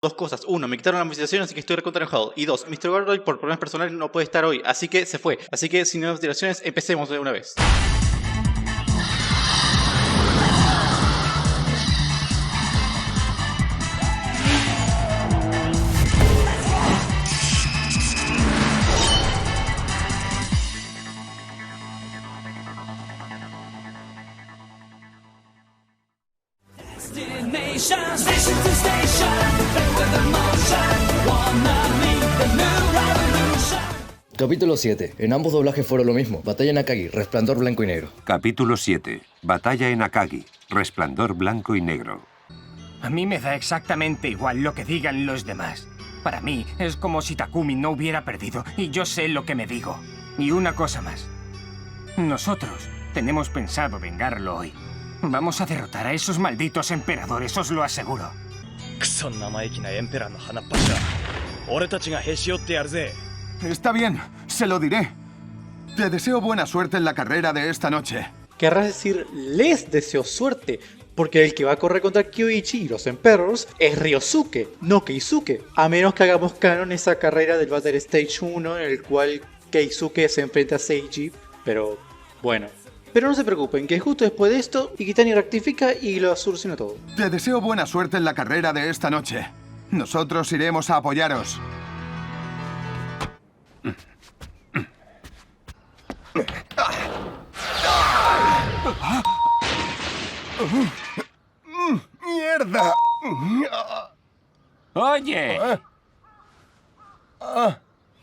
Dos cosas. Uno, me quitaron la motivación, así que estoy recontra enojado. Y dos, Mr. Gordon por problemas personales no puede estar hoy, así que se fue. Así que sin nuevas motivaciones, empecemos de una vez. Capítulo 7. En ambos doblajes fueron lo mismo. Batalla en Akagi, Resplandor blanco y negro. Capítulo 7. Batalla en Akagi, Resplandor blanco y negro. A mí me da exactamente igual lo que digan los demás. Para mí es como si Takumi no hubiera perdido y yo sé lo que me digo. Y una cosa más. Nosotros tenemos pensado vengarlo hoy. Vamos a derrotar a esos malditos emperadores, os lo aseguro. Está bien, se lo diré. Te deseo buena suerte en la carrera de esta noche. Querrás decir, les deseo suerte, porque el que va a correr contra Kyoichi y los Emperors es Ryosuke, no Keisuke. A menos que hagamos canon esa carrera del Battle Stage 1 en el cual Keisuke se enfrenta a Seiji, pero bueno. Pero no se preocupen, que justo después de esto, Ikitani rectifica y lo soluciona todo. Te deseo buena suerte en la carrera de esta noche. Nosotros iremos a apoyaros. ¡Mierda! ¡Oye!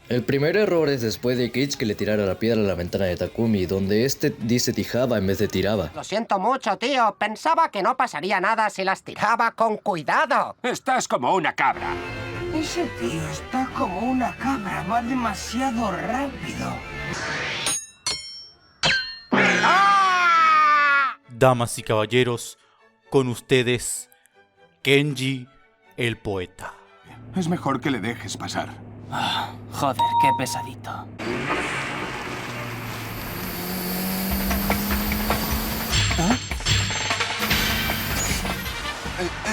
El primer error es después de Keiichi que le tirara la piedra a la ventana de Takumi, donde este dice tijaba en vez de tiraba. Lo siento mucho, tío. Pensaba que no pasaría nada si las tiraba con cuidado. Estás como una cabra. Ese tío está como una cabra, va demasiado rápido. Damas y caballeros, con ustedes, Kenji el poeta. Es mejor que le dejes pasar. Joder, qué pesadito.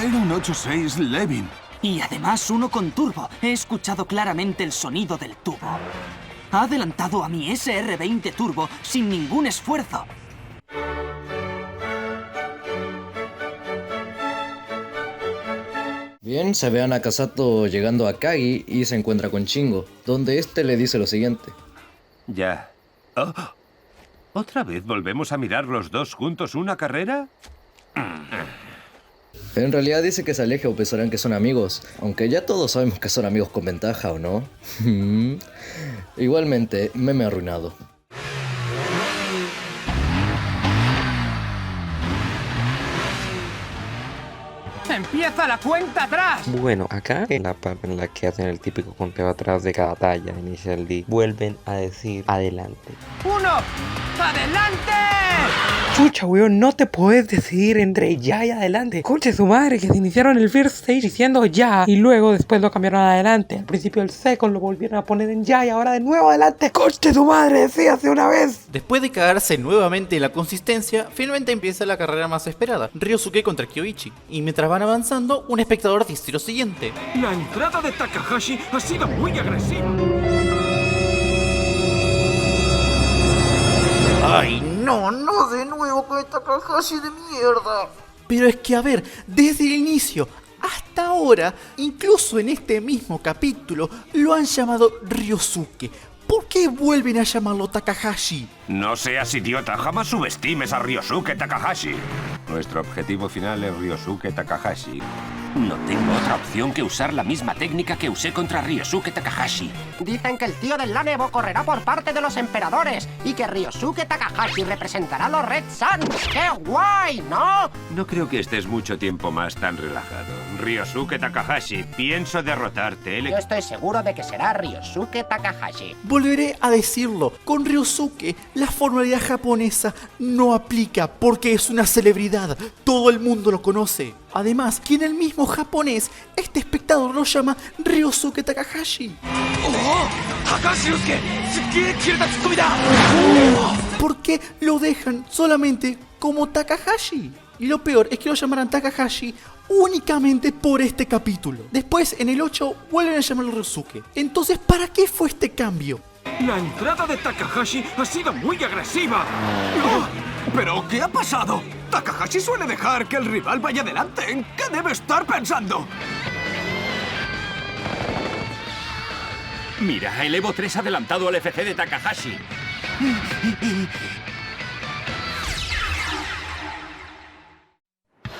Era un 8-6 Levin. Y además uno con turbo. He escuchado claramente el sonido del tubo. Ha adelantado a mi SR-20 Turbo sin ningún esfuerzo. Bien, se ve a Nakasato llegando a Akagi y se encuentra con Shingo, donde este le dice lo siguiente. Ya. Oh, ¿otra vez volvemos a mirar los dos juntos una carrera? En realidad dice que se aleje o pensarán que son amigos, aunque ya todos sabemos que son amigos con ventaja, ¿o no? Igualmente, meme arruinado. ¡Empieza la cuenta atrás! Bueno, acá en la parte en la que hacen el típico conteo atrás de cada talla inicial D, vuelven a decir adelante. ¡Uno! ¡Adelante! Chucha, weón, no te puedes decidir entre ya y adelante. Conche su madre, que se iniciaron el first stage diciendo ya y luego después lo cambiaron a adelante. Al principio el second lo volvieron a poner en ya y ahora de nuevo adelante. Conche su madre, decíase una vez. Después de cagarse nuevamente en la consistencia, finalmente empieza la carrera más esperada, Ryosuke contra Kyoichi. Y mientras van avanzando, un espectador dice lo siguiente. La entrada de Takahashi ha sido muy agresiva. ¡Ay, no de nuevo con esta Takahashi de mierda! Pero es que, a ver, desde el inicio hasta ahora, incluso en este mismo capítulo, lo han llamado Ryosuke. ¿Por qué vuelven a llamarlo Takahashi? No seas idiota, jamás subestimes a Ryosuke Takahashi. Nuestro objetivo final es Ryosuke Takahashi. No tengo otra opción que usar la misma técnica que usé contra Ryosuke Takahashi. Dicen que el tío del Lanevo correrá por parte de los emperadores y que Ryosuke Takahashi representará a los Red Sun. ¡Qué guay!, ¿no? No creo que estés mucho tiempo más tan relajado. Ryosuke Takahashi, pienso derrotarte. Yo estoy seguro de que será Ryosuke Takahashi. Volveré a decirlo, con Ryosuke la formalidad japonesa no aplica porque es una celebridad, todo el mundo lo conoce. Además, que en el mismo japonés, este espectador lo llama Ryosuke Takahashi. ¿Por qué lo dejan solamente como Takahashi? Y lo peor es que lo llamarán Takahashi únicamente por este capítulo. Después, en el 8, vuelven a llamarlo Ryosuke. Entonces, ¿para qué fue este cambio? La entrada de Takahashi ha sido muy agresiva. ¡Oh! ¿Pero qué ha pasado? Takahashi suele dejar que el rival vaya adelante. ¿En qué debe estar pensando? Mira, el Evo 3 adelantado al FC de Takahashi.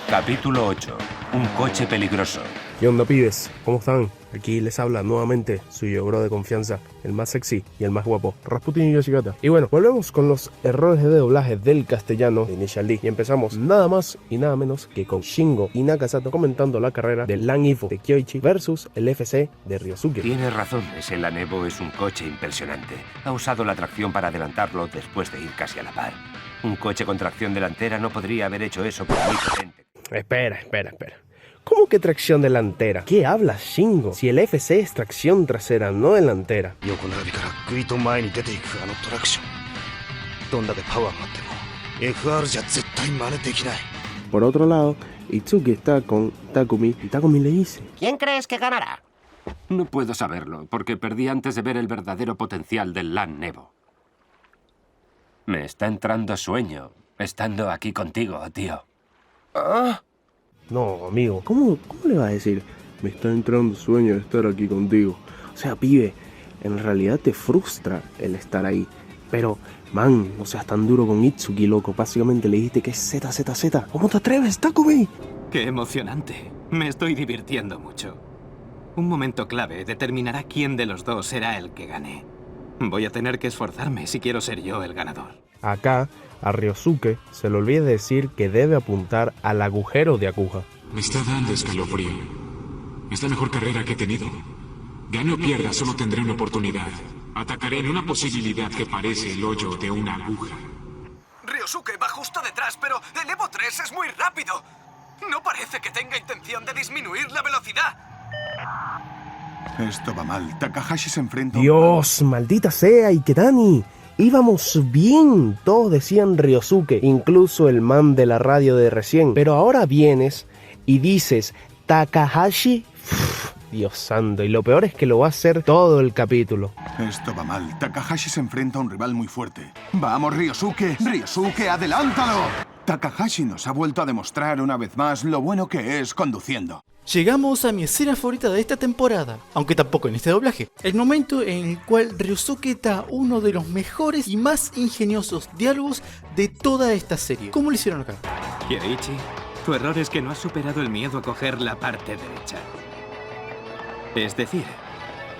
Capítulo 8. Un coche peligroso. ¿Qué onda, pibes? ¿Cómo están? Aquí les habla nuevamente su yogro de confianza, el más sexy y el más guapo, Rasputin Yoshigata. Y bueno, volvemos con los errores de doblaje del castellano de Initial D. Y empezamos nada más y nada menos que con Shingo y Nakasato comentando la carrera del Land Evo de Kyoichi versus el FC de Ryosuke. Tienes razón, ese Land Evo es un coche impresionante. Ha usado la tracción para adelantarlo después de ir casi a la par. Un coche con tracción delantera no podría haber hecho eso por muy potente. Espera. ¿Cómo que tracción delantera? ¿Qué hablas, Shingo? Si el FC es tracción trasera, no delantera. Por otro lado, Itsuki está con Takumi y Takumi le dice: ¿Quién crees que ganará? No puedo saberlo, porque perdí antes de ver el verdadero potencial del Land Evo. Me está entrando sueño, estando aquí contigo, tío. ¿Ah? No, amigo, ¿cómo le va a decir? Me está entrando sueño de estar aquí contigo. O sea, pibe, en realidad te frustra el estar ahí. Pero, man, no seas tan duro con Itsuki, loco. Básicamente le dijiste que es ZZZ. ¿Cómo te atreves, Takumi? ¡Qué emocionante! Me estoy divirtiendo mucho. Un momento clave determinará quién de los dos será el que gane. Voy a tener que esforzarme si quiero ser yo el ganador. Acá, a Ryosuke se le olvida decir que debe apuntar al agujero de aguja. Me está dando escalofrío. Es la mejor carrera que he tenido. Gane o pierda, solo tendré una oportunidad. Atacaré en una posibilidad que parece el hoyo de una aguja. Ryosuke va justo detrás, pero el Evo 3 es muy rápido. No parece que tenga intención de disminuir la velocidad. Esto va mal. Takahashi se enfrenta a... Dios, maldita sea, Iketani. Íbamos bien, todos decían Ryosuke, incluso el man de la radio de recién. Pero ahora vienes y dices Takahashi. Dios santo, y lo peor es que lo va a hacer todo el capítulo. Esto va mal. Takahashi se enfrenta a un rival muy fuerte. ¡Vamos, Ryosuke! ¡Ryosuke, adelántalo! Takahashi nos ha vuelto a demostrar una vez más lo bueno que es conduciendo. Llegamos a mi escena favorita de esta temporada, aunque tampoco en este doblaje. El momento en el cual Ryosuke da uno de los mejores y más ingeniosos diálogos de toda esta serie. ¿Cómo lo hicieron acá? Kyoichi, tu error es que no has superado el miedo a coger la parte derecha. Es decir,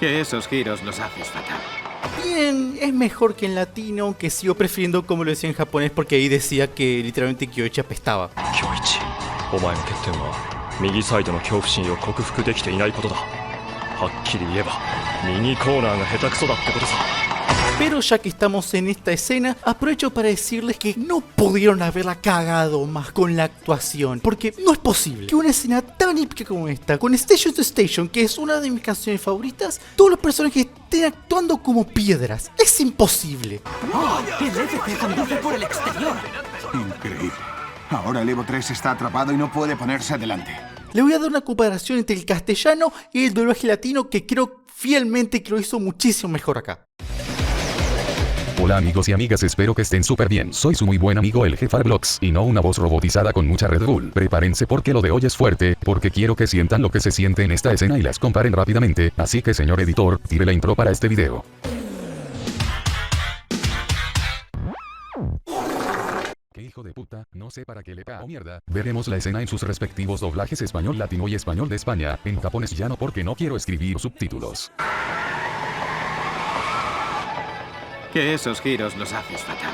que esos giros los haces fatal. Bien, es mejor que en latino, aunque sigo prefiriendo como lo decía en japonés porque ahí decía que literalmente Kyoichi apestaba. Kyoichi, お前の欠点は右サイドの恐怖心を克服できていないことだ。はっきり言えば右コーナーが下手くそだってことさ。 Pero ya que estamos en esta escena, aprovecho para decirles que no pudieron haberla cagado más con la actuación, porque no es posible que una escena tan épica como esta, con Station to Station, que es una de mis canciones favoritas, todos los personajes estén actuando como piedras. Es imposible. ¡Oh! ¡El FC conduce por el exterior! Increíble. Ahora el Evo 3 está atrapado y no puede ponerse adelante. Le voy a dar una comparación entre el castellano y el doblaje latino que creo fielmente que lo hizo muchísimo mejor acá. Hola amigos y amigas, espero que estén súper bien. Soy su muy buen amigo el Jefarblox y no una voz robotizada con mucha Red Bull. Prepárense porque lo de hoy es fuerte, porque quiero que sientan lo que se siente en esta escena y las comparen rápidamente, así que señor editor, tire la intro para este video. ¿Qué hijo de puta? No sé para qué le cago mierda. Veremos la escena en sus respectivos doblajes español, latino y español de España, en japonés ya no porque no quiero escribir subtítulos. Que esos giros los haces fatal.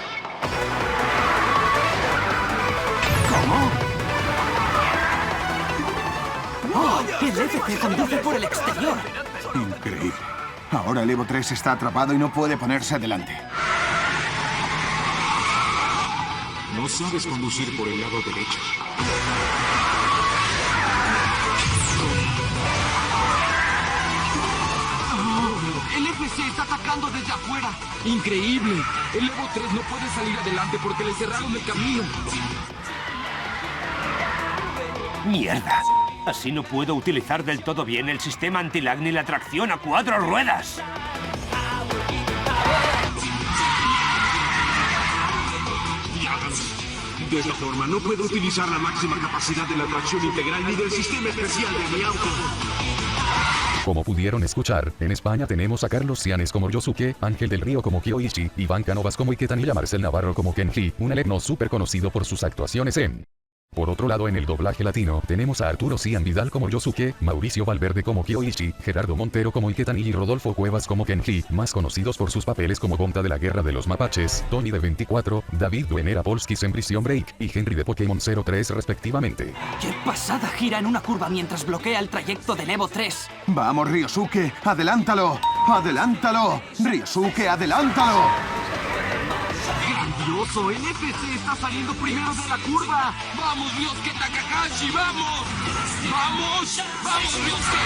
¿Cómo? ¡Oh! ¡El FC conduce por el exterior! Increíble. Ahora el Evo 3 está atrapado y no puede ponerse adelante. No sabes conducir por el lado derecho. El FC está atacando desde afuera. Increíble. El Evo 3 no puede salir adelante porque le cerraron el camino. ¡Mierda! Así no puedo utilizar del todo bien el sistema anti-lag ni la tracción a 4 ruedas. De esta forma no puedo utilizar la máxima capacidad de la tracción integral ni del sistema especial de mi auto. Como pudieron escuchar, en España tenemos a Carlos Cianes como Ryosuke, Ángel del Río como Kyoichi, Iván Cánovas como Iketan y a Marcel Navarro como Kenji, un elenco súper conocido por sus actuaciones en... Por otro lado, en el doblaje latino, tenemos a Arturo Cian Vidal como Ryosuke, Mauricio Valverde como Kyoichi, Gerardo Montero como Iketan y Rodolfo Cuevas como Kenji, más conocidos por sus papeles como Gonta de la Guerra de los Mapaches, Tony de 24, David Duenera Polskis en Prison Break y Henry de Pokémon 03 respectivamente. ¡Qué pasada! Gira en una curva mientras bloquea el trayecto del Evo 3. ¡Vamos, Ryosuke! ¡Adelántalo! ¡Adelántalo! ¡Ryosuke, adelántalo! ¡Grandioso! El FC está saliendo primero de la curva. ¡Vamos, Ryosuke Takahashi! ¡Vamos! ¡Vamos! ¡Vamos, Ryosuke!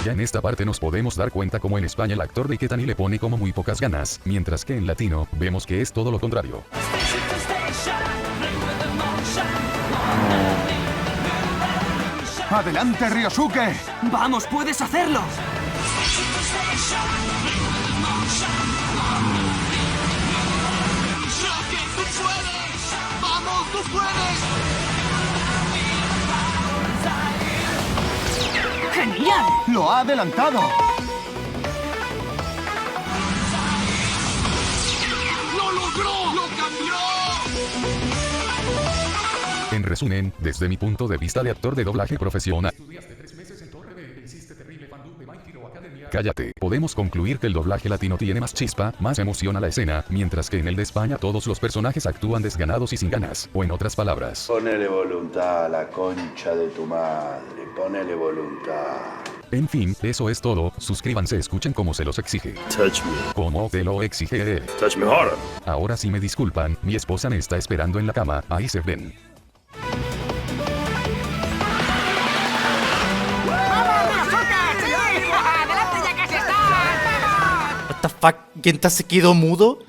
Ya en esta parte nos podemos dar cuenta como en España el actor de Iketan le pone como muy pocas ganas, mientras que en latino, vemos que es todo lo contrario. ¡Adelante, Ryosuke! ¡Vamos, puedes hacerlo! ¡Ryosuke, tú puedes! ¡Vamos, tú puedes! ¡Genial! ¡Lo ha adelantado! ¡Lo logró! ¡Lo cambió! En resumen, desde mi punto de vista de actor de doblaje profesional... Cállate. Podemos concluir que el doblaje latino tiene más chispa, más emoción a la escena, mientras que en el de España todos los personajes actúan desganados y sin ganas, o en otras palabras. Ponele voluntad a la concha de tu madre, ponele voluntad. En fin, eso es todo. Suscríbanse, escuchen como se los exige. Touch me. Como te lo exige él. Touch me harder. Ahora sí me disculpan, mi esposa me está esperando en la cama, ahí se ven. What the fuck, ¿Genta se quedó mudo?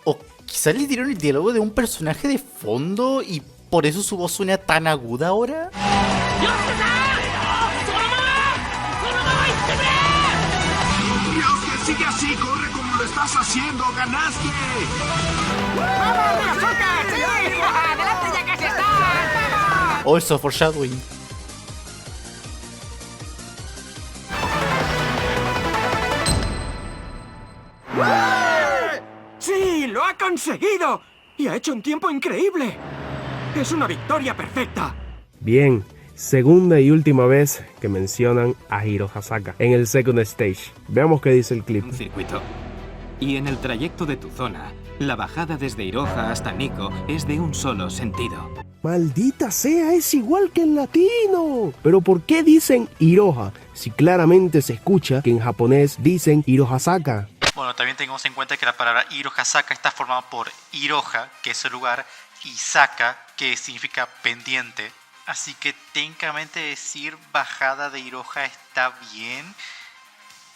O quizás le dieron el diálogo de un personaje de fondo y por eso su voz suena tan aguda ahora. Ryosuke, sigue así, corre como lo estás haciendo, ganaste. ¡Vamos, Ryosuke! ¡Sí! ¡Adelante, ya casi está! ¡Vamos! Oh, eso, foreshadowing. ¡Sí! ¡Lo ha conseguido! ¡Y ha hecho un tiempo increíble! ¡Es una victoria perfecta! Bien, segunda y última vez que mencionan a Hiro Hasaka en el Second Stage. Veamos qué dice el clip. Un circuito. Y en el trayecto de tu zona, la bajada desde Iroha hasta Nikko es de un solo sentido. ¡Maldita sea! ¡Es igual que en latino! ¿Pero por qué dicen Iroha si claramente se escucha que en japonés dicen Hirohasaka? Bueno, también tengamos en cuenta que la palabra Hirohasaka está formada por Iroha, que es el lugar, y Saka, que significa pendiente. Así que técnicamente decir bajada de Iroha está bien.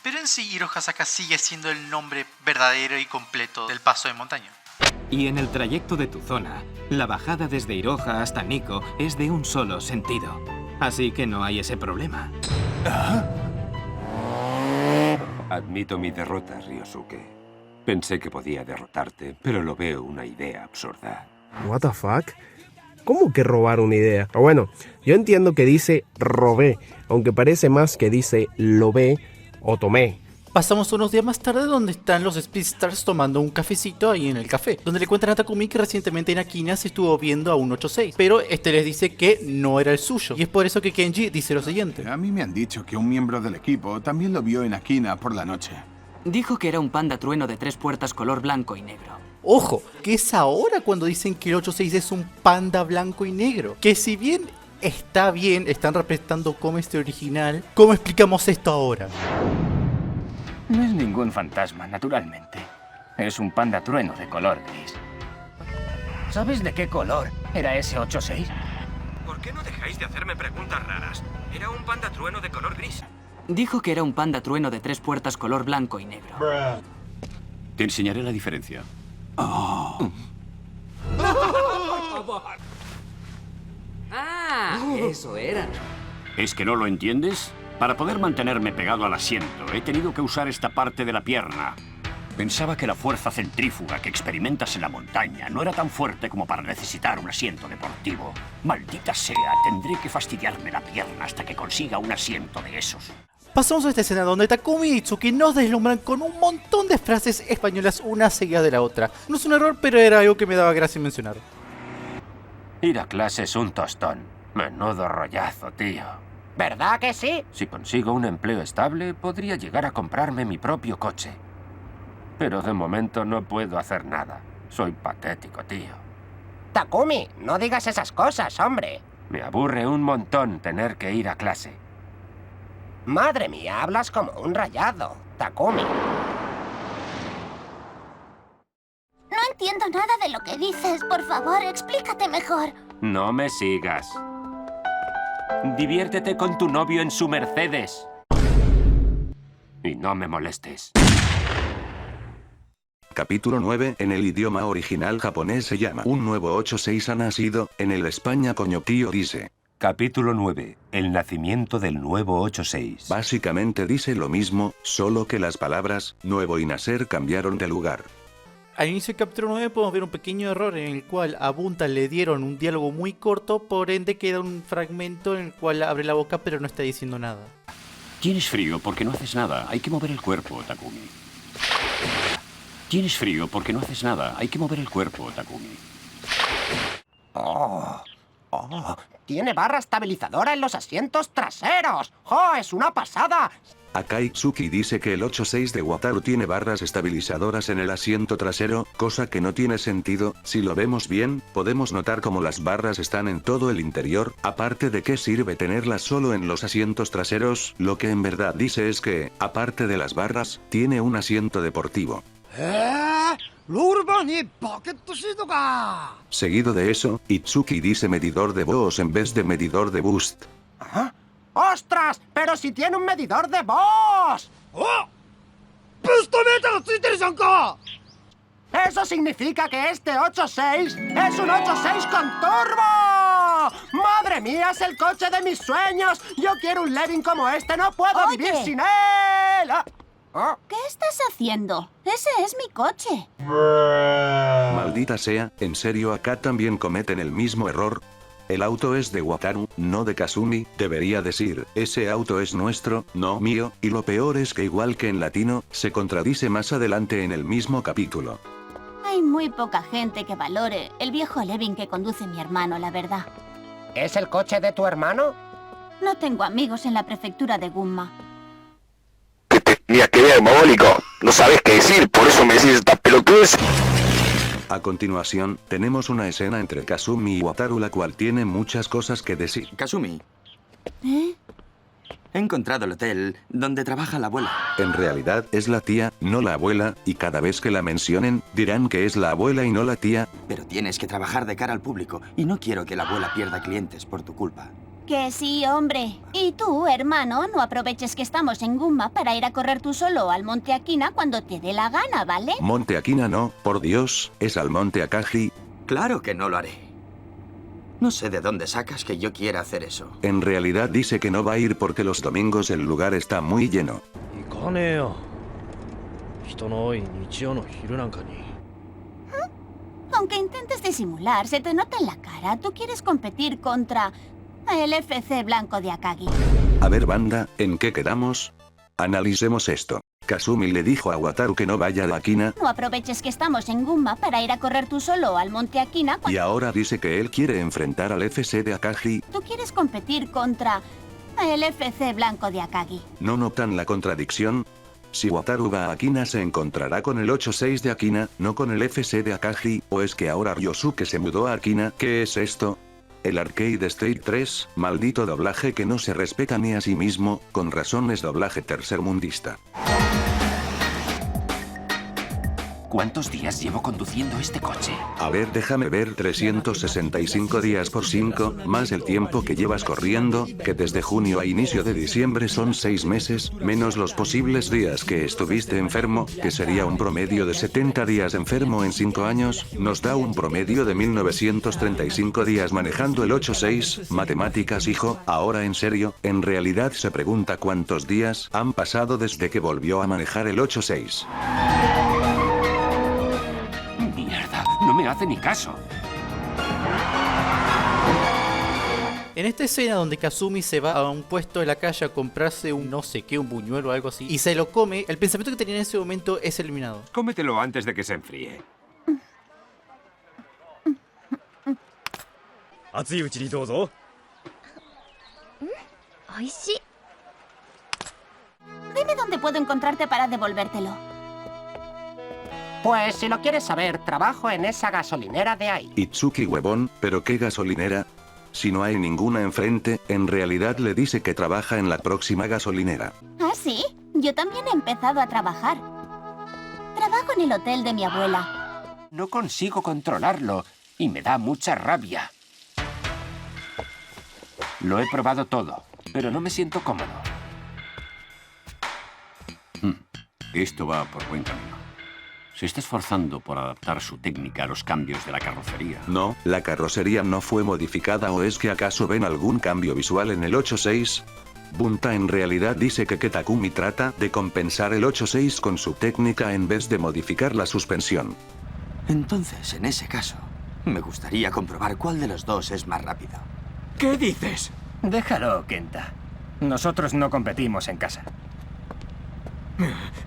Pero en sí Hirohasaka sigue siendo el nombre verdadero y completo del paso de montaña. Y en el trayecto de tu zona, la bajada desde Iroha hasta Nikko es de un solo sentido. Así que no hay ese problema. Admito mi derrota, Ryosuke. Pensé que podía derrotarte, pero lo veo una idea absurda. What the fuck? ¿Cómo que robar una idea? O bueno, yo entiendo que dice robé, aunque parece más que dice lobé o tomé. Pasamos unos días más tarde donde están los Speedstars tomando un cafecito ahí en el café, donde le cuentan a Takumi que recientemente en Akina se estuvo viendo a un 8-6, pero este les dice que no era el suyo, y es por eso que Kenji dice lo siguiente. A mí me han dicho que un miembro del equipo también lo vio en Akina por la noche. Dijo que era un panda trueno de 3 puertas color blanco y negro. Ojo, que es ahora cuando dicen que el 8-6 es un panda blanco y negro, que si bien está bien, están representando como este original, ¿cómo explicamos esto ahora? No es ningún fantasma, naturalmente. Es un panda trueno de color gris. ¿Sabes de qué color era ese 8-6? ¿Por qué no dejáis de hacerme preguntas raras? Era un panda trueno de color gris. Dijo que era un panda trueno de 3 puertas color blanco y negro. Te enseñaré la diferencia. Ah, Eso era. ¿Es que no lo entiendes? Para poder mantenerme pegado al asiento, he tenido que usar esta parte de la pierna. Pensaba que la fuerza centrífuga que experimentas en la montaña no era tan fuerte como para necesitar un asiento deportivo. Maldita sea, tendré que fastidiarme la pierna hasta que consiga un asiento de esos. Pasamos a esta escena donde Takumi y Itsuki nos deslumbran con un montón de frases españolas una seguida de la otra. No es un error, pero era algo que me daba gracia mencionar. Ir a clase es un tostón. Menudo rollazo, tío. ¿Verdad que sí? Si consigo un empleo estable, podría llegar a comprarme mi propio coche. Pero de momento no puedo hacer nada. Soy patético, tío. Takumi, no digas esas cosas, hombre. Me aburre un montón tener que ir a clase. Madre mía, hablas como un rayado, Takumi. No entiendo nada de lo que dices. Por favor, explícate mejor. No me sigas. Diviértete con tu novio en su Mercedes. Y no me molestes. Capítulo 9. En el idioma original japonés se llama Un nuevo 86 ha nacido, en el España coño tío dice. Capítulo 9. El nacimiento del nuevo 86. Básicamente dice lo mismo, solo que las palabras nuevo y nacer cambiaron de lugar. Al inicio del capítulo 9 podemos ver un pequeño error en el cual a Bunta le dieron un diálogo muy corto, por ende queda un fragmento en el cual abre la boca pero no está diciendo nada. Tienes frío porque no haces nada. Hay que mover el cuerpo, Takumi. Tienes frío porque no haces nada. Hay que mover el cuerpo, Takumi. Tiene barra estabilizadora en los asientos traseros. ¡Oh, es una pasada! Akaitsuki dice que el 86 de Wataru tiene barras estabilizadoras en el asiento trasero, cosa que no tiene sentido. Si lo vemos bien, podemos notar como las barras están en todo el interior, aparte de qué sirve tenerlas solo en los asientos traseros. Lo que en verdad dice es que, aparte de las barras, tiene un asiento deportivo. Seguido de eso, Itsuki dice medidor de voz en vez de medidor de boost. ¿Ah? ¡Ostras! ¡Pero si tiene un medidor de voz! ¡Eso significa que este 86 es un 86 con turbo! ¡Madre mía, es el coche de mis sueños! ¡Yo quiero un Levin como este! ¡No puedo vivir sin él! ¿Qué estás haciendo? Ese es mi coche. Maldita sea, ¿en serio acá también cometen el mismo error? El auto es de Wataru, no de Kasumi, debería decir, ese auto es nuestro, no mío, y lo peor es que igual que en latino, se contradice más adelante en el mismo capítulo. Hay muy poca gente que valore el viejo Levin que conduce mi hermano, la verdad. ¿Es el coche de tu hermano? No tengo amigos en la prefectura de Gunma. Mira que diabólico, no sabes qué decir, por eso me decís esta pelotudez. A continuación, tenemos una escena entre Kasumi y Wataru la cual tiene muchas cosas que decir. Kasumi, ¿Eh? he encontrado el hotel donde trabaja la abuela. En realidad es la tía, no la abuela, y cada vez que la mencionen, dirán que es la abuela y no la tía. Pero tienes que trabajar de cara al público, y no quiero que la abuela pierda clientes por tu culpa. Que sí, hombre. Y tú, hermano, no aproveches que estamos en Gunma para ir a correr tú solo al Monte Akina cuando te dé la gana, ¿vale? Monte Akina no, por Dios, es al Monte Akagi. Claro que no lo haré. No sé de dónde sacas que yo quiera hacer eso. En realidad dice que no va a ir porque los domingos el lugar está muy lleno. Aunque intentes disimular, se te nota en la cara. Tú quieres competir contra el FC Blanco de Akagi. A ver, banda, ¿en qué quedamos? Analicemos esto. Kasumi le dijo a Wataru que no vaya a la Akina, No aproveches que estamos en Gunma para ir a correr tú solo al Monte Akina y ahora dice que él quiere enfrentar al FC de Akagi. Tú quieres competir contra el FC Blanco de Akagi. ¿No notan la contradicción? Si Wataru va a Akina se encontrará con el 86 de Akina, no con el FC de Akagi, ¿o es que ahora Ryosuke se mudó a Akina? ¿Qué es esto? El Arcade State 3, maldito doblaje que no se respeta ni a sí mismo, con razón es doblaje tercermundista. ¿Cuántos días llevo conduciendo este coche? A ver, déjame ver, 365 días por 5, más el tiempo que llevas corriendo, que desde junio a inicio de diciembre son 6 meses, menos los posibles días que estuviste enfermo, que sería un promedio de 70 días enfermo en 5 años, nos da un promedio de 1935 días manejando el 8-6, matemáticas hijo, ahora en serio, en realidad se pregunta cuántos días han pasado desde que volvió a manejar el 8-6. Mierda, no me hace ni caso. En esta escena donde Kazumi se va a un puesto de la calle a comprarse un no sé qué, un buñuelo o algo así, y se lo come, el pensamiento que tenía en ese momento es eliminado. Cómetelo antes de que se enfríe. Dime dónde puedo encontrarte para devolvértelo. Pues si lo quieres saber, trabajo en esa gasolinera de ahí. Itsuki huevón, ¿pero qué gasolinera? Si no hay ninguna enfrente, en realidad le dice que trabaja en la próxima gasolinera. ¿Ah, sí? Yo también he empezado a trabajar. Trabajo en el hotel de mi abuela. No consigo controlarlo y me da mucha rabia. Lo he probado todo, pero no me siento cómodo. Esto va por buen camino. Se está esforzando por adaptar su técnica a los cambios de la carrocería. No, la carrocería no fue modificada, ¿o es que acaso ven algún cambio visual en el 8-6? Bunta en realidad dice que Takumi trata de compensar el 8-6 con su técnica en vez de modificar la suspensión. Entonces, en ese caso, me gustaría comprobar cuál de los dos es más rápido. ¿Qué dices? Déjalo, Kenta. Nosotros no competimos en casa.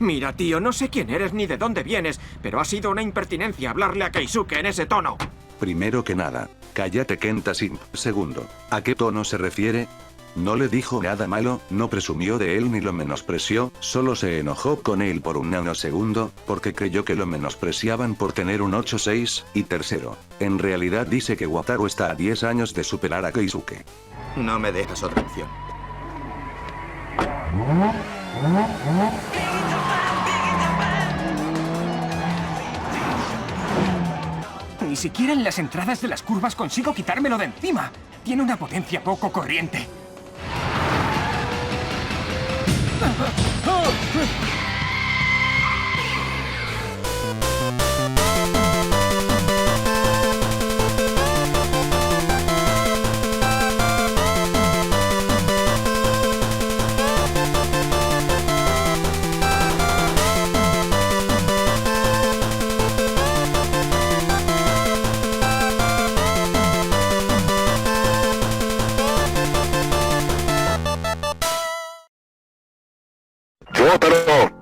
Mira, tío, no sé quién eres ni de dónde vienes, pero ha sido una impertinencia hablarle a Keisuke en ese tono. Primero que nada, cállate Kenta Simp. Segundo, ¿a qué tono se refiere? No le dijo nada malo, no presumió de él ni lo menospreció, solo se enojó con él por un nanosegundo, porque creyó que lo menospreciaban por tener un 8-6, y tercero, en realidad dice que Wataru está a 10 años de superar a Keisuke. No me dejas otra opción. Ni siquiera en las entradas de las curvas consigo quitármelo de encima. Tiene una potencia poco corriente.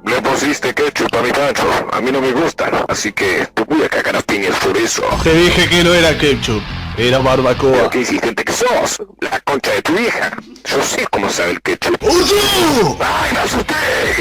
Le pusiste ketchup a mi pancho. A mí no me gustan, así que te voy a cagar a piñas por eso. Te dije que no era ketchup, era barbacoa. ¿Pero qué insistente que sos? La concha de tu hija. Yo sé cómo sabe el ketchup. ¡Ay, no